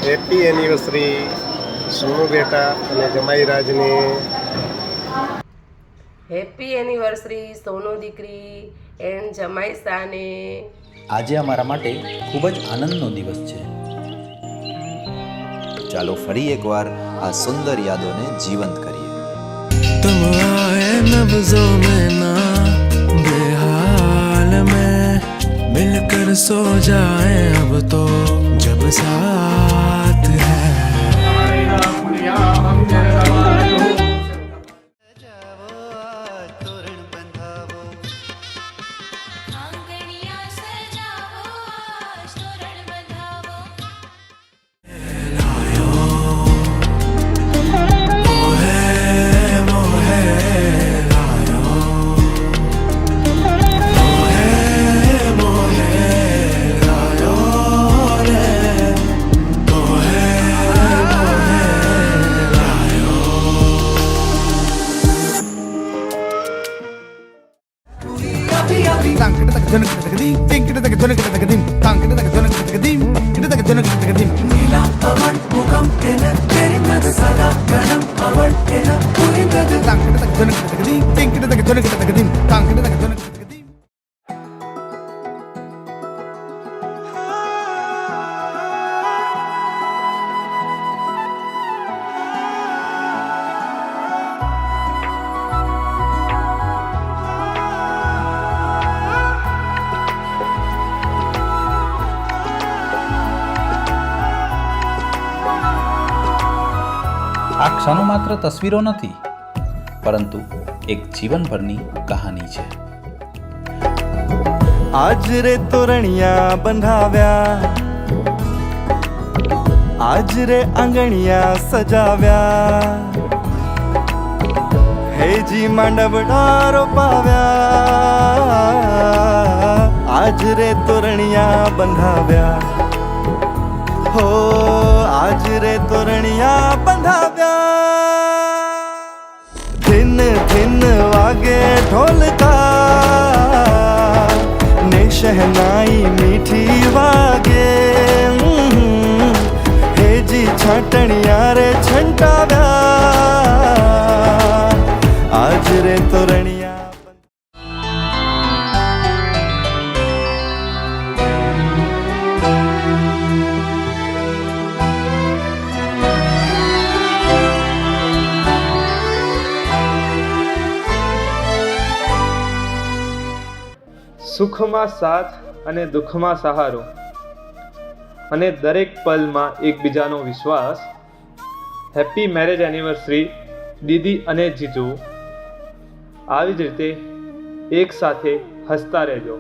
Happy anniversary સોનુ બેટા અને જમાઈ રાજને. હેપી એનિવર્સરી સોનુ દીકરી એન્ડ જમાઈ સાને. આજે અમારા માટે ખૂબ જ આનંદનો દિવસ છે. ચાલો ફરી એકવાર આ સુંદર યાદોને જીવંત કરીએ. तुम आए नब्जों में ना बेहाल में मिलकर सो जाए अब तो जब साथ આ ક્ષણો માત્ર તસવીરો નથી, પરંતુ એક જીવનભરની કહાની છે. આજ રે તોરણિયા બંધાવ્યા, આજ રે આંગણિયા સજાવ્યા, હેજી માંડવડા રોપાવ્યા, આજ રે તોરણિયા બંધાવ્યા, હો આજ રે તોરણિયા બંધાવ્યા. ધીન ધીન વાગે ઢોલકા ને શહનાઈ મીઠી વાગે, હેજી છાટણિયા રે છંટાવ્યા, આજ રે તોરણિયા. સુખમાં સાથ અને દુઃખમાં સહારો અને દરેક પલમાં એકબીજાનો વિશ્વાસ. હેપી મેરેજ એનિવર્સરી દીદી અને જીજુ. આવી જ રીતે એક સાથે હસતા રહેજો.